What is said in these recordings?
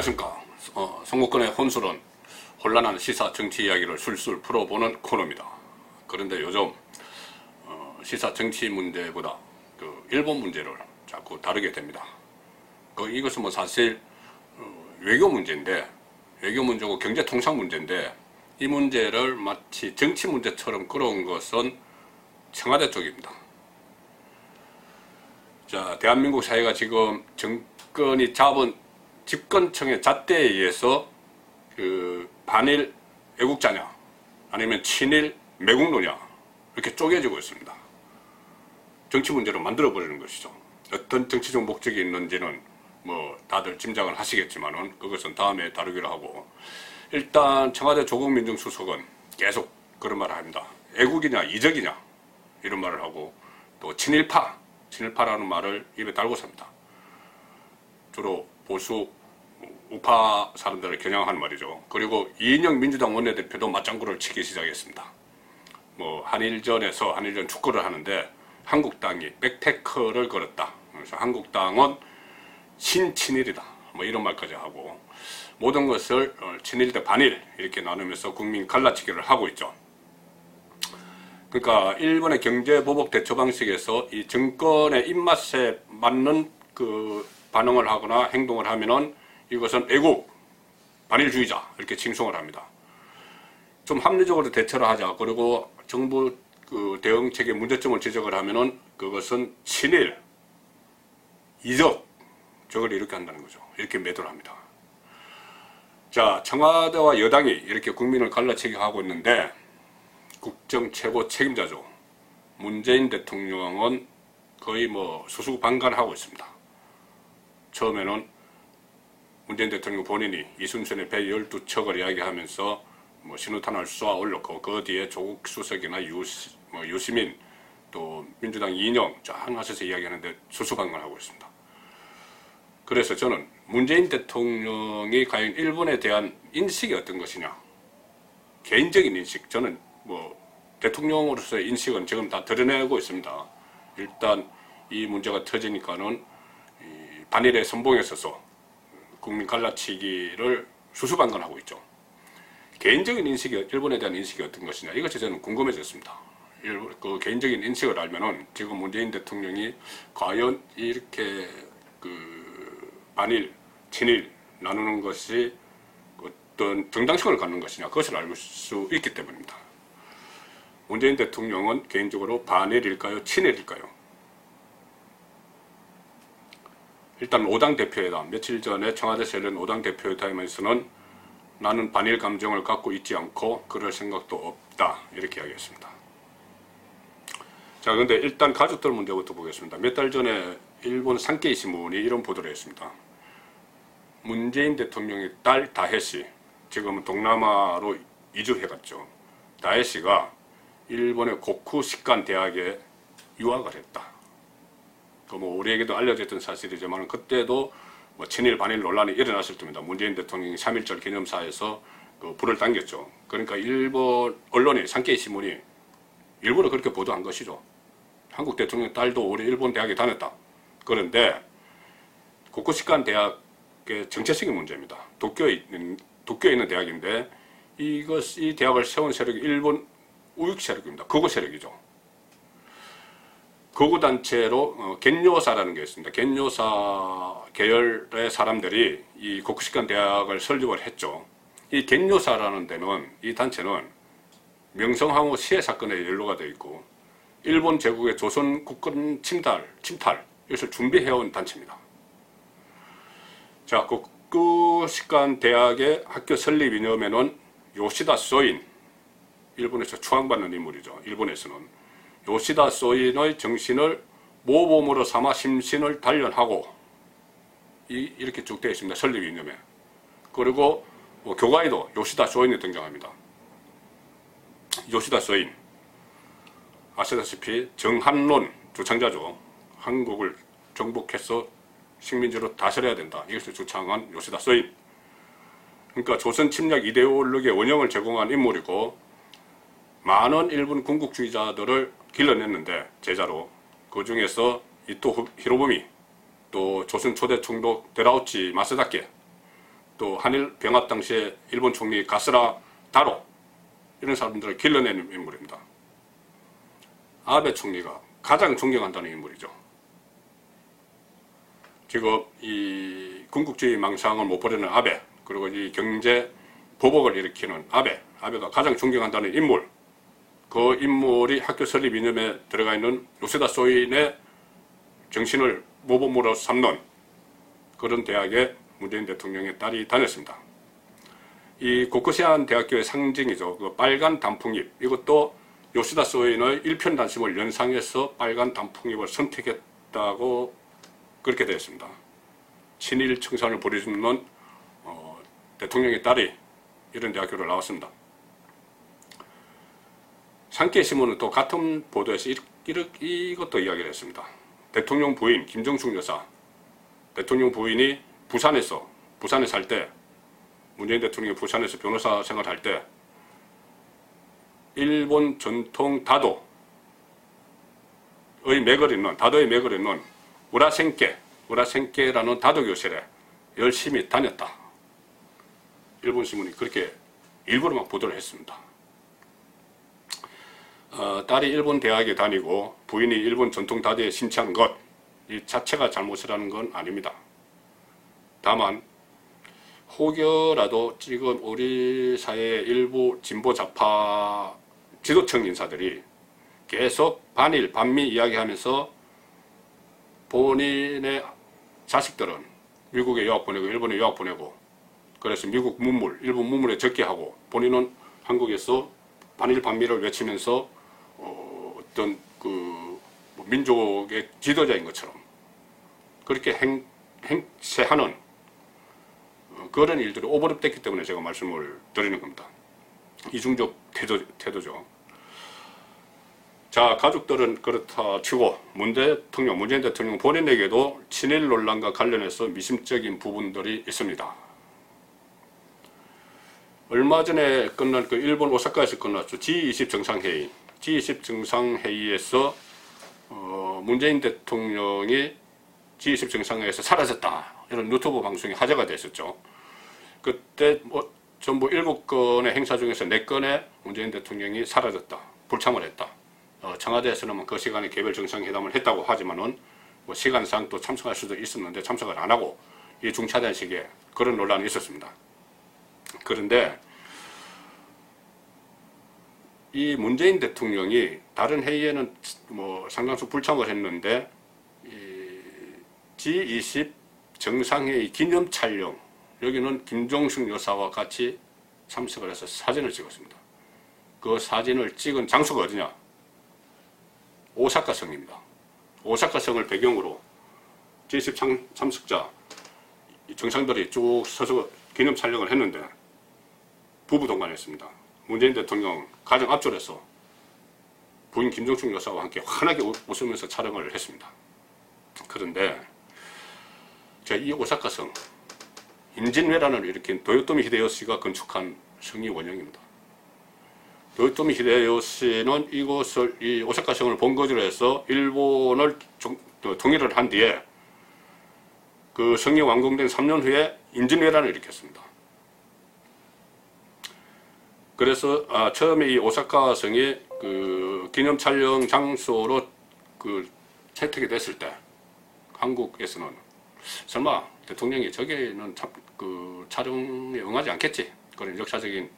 안녕하십니까. 선거권의 혼술은 혼란한 시사 정치 이야기를 술술 풀어보는 코너입니다. 그런데 요즘 시사 정치 문제보다 일본 문제를 자꾸 다루게 됩니다. 이것은 뭐 사실 외교 문제인데, 외교 문제고 경제 통상 문제인데, 이 문제를 마치 정치 문제처럼 끌어온 것은 청와대 쪽입니다. 자, 대한민국 사회가 지금 정권이 잡은 집권층의 잣대에 의해서 반일 애국자냐 아니면 친일 매국노냐 이렇게 쪼개지고 있습니다. 정치 문제로 만들어버리는 것이죠. 어떤 정치적 목적이 있는지는 뭐 다들 짐작을 하시겠지만은 그것은 다음에 다루기로 하고, 일단 청와대 조국 민정수석은 계속 그런 말을 합니다. 애국이냐 이적이냐 이런 말을 하고, 또 친일파라는 말을 입에 달고 삽니다. 주로 보수 우파 사람들을 겨냥하는 말이죠. 그리고 이인영 민주당 원내대표도 맞장구를 치기 시작했습니다. 뭐 한일전 축구를 하는데 한국당이 백태클을 걸었다. 그래서 한국당은 신친일이다. 뭐 이런 말까지 하고, 모든 것을 친일 대 반일 이렇게 나누면서 국민 갈라치기를 하고 있죠. 그러니까 일본의 경제보복 대처 방식에서 이 정권의 입맛에 맞는 반응을 하거나 행동을 하면은 이것은 애국, 반일주의자 이렇게 칭송을 합니다. 좀 합리적으로 대처를 하자. 그리고 정부 대응책의 문제점을 지적을 하면은 그것은 친일, 이적, 저걸 이렇게 한다는 거죠. 이렇게 매도를 합니다. 자, 청와대와 여당이 이렇게 국민을 갈라치기 하고 있는데, 국정 최고 책임자죠. 문재인 대통령은 거의 뭐 수수방관하고 있습니다. 처음에는 문재인 대통령 본인이 이순신의 배 12척을 이야기하면서 뭐 신호탄을 쏘아 올렸고, 그 뒤에 조국 수석이나 유시민 또 민주당 이인영 쫙 나서서 이야기하는데 수수방관하고 있습니다. 그래서 저는 문재인 대통령이 과연 일본에 대한 인식이 어떤 것이냐, 개인적인 인식, 저는 뭐 대통령으로서의 인식은 지금 다 드러내고 있습니다. 일단 이 문제가 터지니까는 반일의 선봉에 서서 국민 갈라치기를 수수방관하고 있죠. 개인적인 인식이, 일본에 대한 인식이 어떤 것이냐, 이것이 저는 궁금해졌습니다. 그 개인적인 인식을 알면은 지금 문재인 대통령이 과연 이렇게 반일, 친일 나누는 것이 어떤 정당성을 갖는 것이냐, 그것을 알 수 있기 때문입니다. 문재인 대통령은 개인적으로 반일일까요, 친일일까요? 일단 5당 대표회담, 며칠 전에 청와대에서 열린 5당 대표회담에서는 나는 반일 감정을 갖고 있지 않고 그럴 생각도 없다 이렇게 이야기했습니다. 자, 그런데 일단 가족들 문제부터 보겠습니다. 몇 달 전에 일본 산케이 신문이 이런 보도를 했습니다. 문재인 대통령의 딸 다혜씨, 지금은 동남아로 이주해갔죠. 다혜씨가 일본의 고쿠시칸 대학에 유학을 했다. 뭐 우리에게도 알려졌던 사실이지만 그때도 뭐 친일 반일 논란이 일어났을 때입니다. 문재인 대통령이 3.1절 기념사에서 불을 당겼죠. 그러니까 일본 언론이, 산케이 신문이 일부러 그렇게 보도한 것이죠. 한국 대통령 딸도 우리 일본 대학에 다녔다. 그런데 고쿠시칸 대학의 정체적인 문제입니다. 도쿄에 있는 대학인데 이 대학을 세운 세력이 일본 우익 세력입니다. 극우 세력이죠. 극우단체로 겐요사라는 게 있습니다. 겐요사 계열의 사람들이 이 고쿠시칸 대학을 설립을 했죠. 이 겐요사라는 데는, 이 단체는 명성황후 시해 사건에 연루가 되어 있고 일본 제국의 조선 국권 침탈 이것을 준비해온 단체입니다. 자, 고쿠시칸 대학의 학교 설립 이념에는 요시다 소인, 일본에서 추앙받는 인물이죠. 일본에서는 요시다 소인의 정신을 모범으로 삼아 심신을 단련하고, 이렇게 쭉 되어 있습니다. 설립 이념에. 그리고 교과에도 요시다 소인이 등장합니다. 요시다 소인, 아시다시피 정한론 주창자죠. 한국을 정복해서 식민지로 다스려야 된다, 이것을 주창한 요시다 소인. 그러니까 조선 침략 이데올로기의 원형을 제공한 인물이고, 많은 일본 군국주의자들을 길러냈는데 제자로, 그 중에서 이토 히로부미, 또 조선 초대 총독 데라우치 마사다케, 또 한일 병합 당시에 일본 총리 가스라 다로 이런 사람들을 길러내는 인물입니다. 아베 총리가 가장 존경한다는 인물이죠. 지금 이 군국주의 망상을 못 버리는 아베, 그리고 이 경제 보복을 일으키는 아베가 가장 존경한다는 인물, 그 인물이 학교 설립 이념에 들어가 있는 요시다 소인의 정신을 모범으로 삼는 그런 대학에 문재인 대통령의 딸이 다녔습니다. 이 고쿠시안 대학교의 상징이죠. 그 빨간 단풍잎, 이것도 요시다 소인의 일편단심을 연상해서 빨간 단풍잎을 선택했다고 그렇게 되어 있습니다. 친일 청산을 보여주는 대통령의 딸이 이런 대학교를 나왔습니다. 산케이신문은 또 같은 보도에서 이것도 이야기를 했습니다. 대통령 부인 김정숙 여사, 대통령 부인이 부산에 살 때, 문재인 대통령이 부산에서 변호사 생활할 때 일본 전통 다도의 맥을 잇는 우라센케라는 다도교실에 열심히 다녔다. 일본 신문이 그렇게 일부러만 보도를 했습니다. 딸이 일본 대학에 다니고 부인이 일본 전통 다도에 심취한 것, 이 자체가 잘못이라는 건 아닙니다. 다만 혹여라도 지금 우리 사회의 일부 진보 좌파 지도층 인사들이 계속 반일, 반미 이야기하면서 본인의 자식들은 미국에 유학 보내고 일본에 유학 보내고 그래서 미국 문물, 일본 문물에 적게 하고 본인은 한국에서 반일, 반미를 외치면서 어떤 민족의 지도자인 것처럼 그렇게 행세하는 그런 일들이 오버랩됐기 때문에 제가 말씀을 드리는 겁니다. 이중적 태도죠. 자, 가족들은 그렇다 치고 문재인 대통령 본인에게도 친일 논란과 관련해서 미심적인 부분들이 있습니다. 얼마 전에 끝난 그 일본 오사카에서 끝났죠. G20 정상회의. G20 정상회의에서 문재인 대통령이 G20 정상회의에서 사라졌다. 이런 유튜브 방송이 화제가 됐었죠. 그때 전부 7건의 행사 중에서 4건의 문재인 대통령이 사라졌다. 불참을 했다. 청와대에서는 그 시간에 개별 정상회담을 했다고 하지만은 시간상 또 참석할 수도 있었는데 참석을 안 하고 이 중차대한 시기에 그런 논란이 있었습니다. 그런데 이 문재인 대통령이 다른 회의에는 상당수 불참을 했는데 이 G20 정상회의 기념 촬영, 여기는 김정숙 여사와 같이 참석을 해서 사진을 찍었습니다. 그 사진을 찍은 장소가 어디냐? 오사카 성입니다. 오사카 성을 배경으로 G20 참석자 정상들이 쭉 서서 기념 촬영을 했는데 부부 동반했습니다. 문재인 대통령 가장 앞줄에서 부인 김정숙 여사와 함께 환하게 웃으면서 촬영을 했습니다. 그런데 이 오사카 성, 임진왜란을 일으킨 도요토미 히데요시가 건축한 성이 원형입니다. 도요토미 히데요시는 이곳을, 이 오사카 성을 본거지로 해서 일본을 통일을 한 뒤에 그 성이 완공된 3년 후에 임진왜란을 일으켰습니다. 그래서 처음에 이 오사카 성이 그 기념 촬영 장소로 채택이 됐을 때 한국에서는 설마 대통령이 저기는 그 촬영에 응하지 않겠지, 그런 역사적인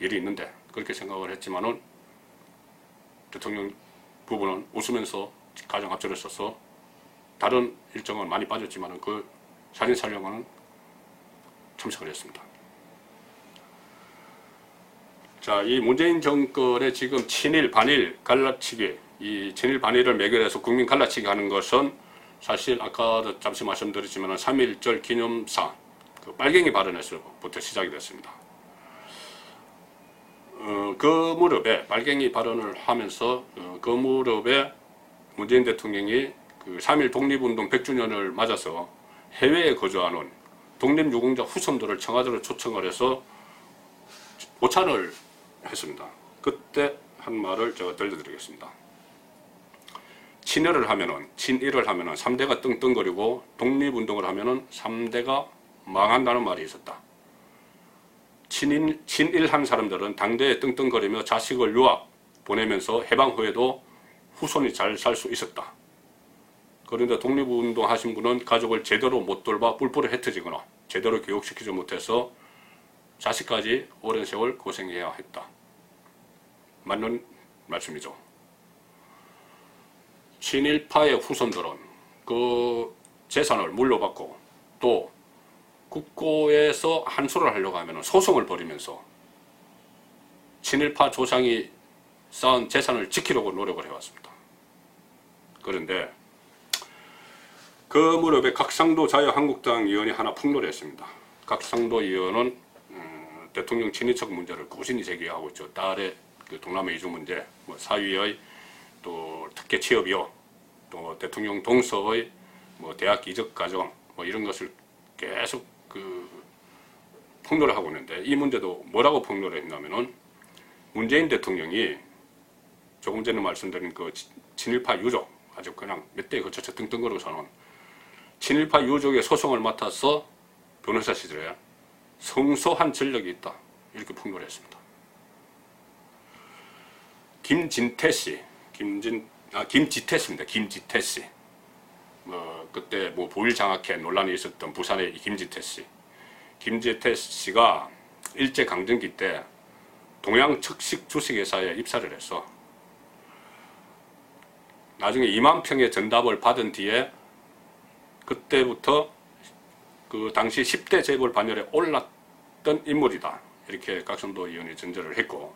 일이 있는데 그렇게 생각을 했지만은 대통령 부부는 웃으면서 가장 앞줄에 서서 다른 일정은 많이 빠졌지만은 그 사진 촬영은 참석을 했습니다. 자, 이 문재인 정권의 지금 친일, 반일 갈라치기, 이 친일, 반일을 매결해서 국민 갈라치기 하는 것은 사실 아까도 잠시 말씀드렸지만 3.1절 기념사, 그 빨갱이 발언에서부터 시작이 됐습니다. 그 무렵에 빨갱이 발언을 하면서 그 무렵에 문재인 대통령이 그 3.1 독립운동 100주년을 맞아서 해외에 거주하는 독립유공자 후손들을 청와대로 초청을 해서 오찬을 했습니다. 그때 한 말을 제가 들려드리겠습니다. 친일을 하면은 3대가 떵떵거리고 독립운동을 하면은 3대가 망한다는 말이 있었다. 친일한 사람들은 당대에 떵떵거리며 자식을 유학 보내면서 해방 후에도 후손이 잘 살 수 있었다. 그런데 독립운동 하신 분은 가족을 제대로 못 돌봐 뿔뿔이 흩어지거나 제대로 교육시키지 못해서 자식까지 오랜 세월 고생해야 했다. 맞는 말씀이죠. 친일파의 후손들은 그 재산을 물려받고 또 국고에서 한수를 하려고 하면 소송을 벌이면서 친일파 조상이 쌓은 재산을 지키려고 노력을 해왔습니다. 그런데 그 무렵에 각상도 자유한국당 의원이 하나 폭로했습니다. 각상도 의원은 대통령 친인척 문제를 꾸준히 제기하고 있죠. 딸의 그 동남아 이주 문제, 뭐 사위의 또 특혜 취업이요, 또 대통령 동서의 뭐 대학 이적 과정, 뭐 이런 것을 계속 그 폭로를 하고 있는데, 이 문제도 뭐라고 폭로를 했냐면은 문재인 대통령이 조금 전에 말씀드린 그 친일파 유족, 아주 그냥 몇 대에 걸쳐서 뜬뜬거리고서는 친일파 유족의 소송을 맡아서 변호사 시절에 성소한 전력이 있다, 이렇게 폭로를 했습니다. 김진태 씨, 김지태 씨입니다. 김지태 씨. 그때 뭐 보일 장학회 논란이 있었던 부산의 김지태 씨. 김지태 씨가 일제 강점기 때 동양척식 주식회사에 입사를 했어. 나중에 2만 평의 전답을 받은 뒤에 그때부터 그 당시 10대 재벌 반열에 올랐던 인물이다, 이렇게 각성도 의원이 전제를 했고,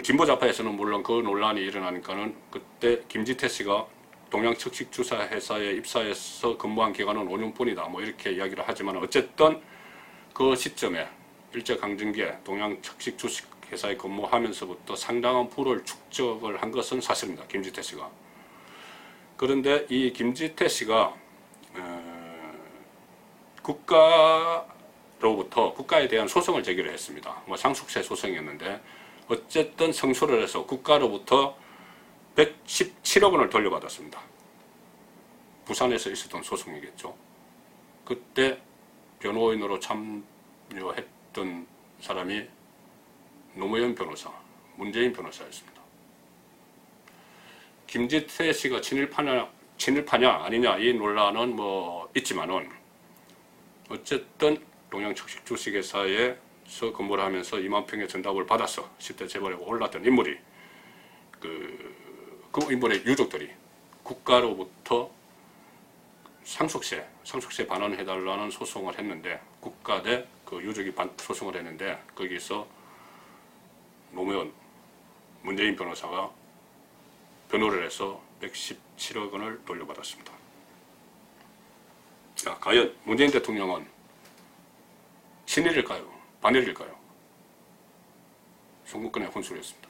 진보좌파에서는 물론 그 논란이 일어나니까는 그때 김지태 씨가 동양척식주사회사에 입사해서 근무한 기간은 5년뿐이다, 뭐 이렇게 이야기를 하지만 어쨌든 그 시점에 일제강점기에 동양척식주식회사에 근무하면서부터 상당한 부를 축적을 한 것은 사실입니다. 김지태 씨가. 그런데 이 김지태 씨가 국가에 대한 소송을 제기를 했습니다. 뭐 상속세 소송이었는데 어쨌든 승소를 해서 국가로부터 117억 원을 돌려받았습니다. 부산에서 있었던 소송이겠죠. 그때 변호인으로 참여했던 사람이 노무현 변호사, 문재인 변호사였습니다. 김지태 씨가 친일파냐 아니냐 이 논란은 뭐 있지만은 어쨌든 동양척식주식회사에서 근무를 하면서 2만 평의 전답을 받아서 10대 재벌에 올랐던 인물이 그 인물의 유족들이 국가로부터 상속세 반환해달라는 소송을 했는데, 국가 대 그 유족이 소송을 했는데 거기서 노무현 문재인 변호사가 변호를 해서 117억 원을 돌려받았습니다. 자, 과연 문재인 대통령은 친일일까요? 반일일까요? 송국근의 혼술이었습니다.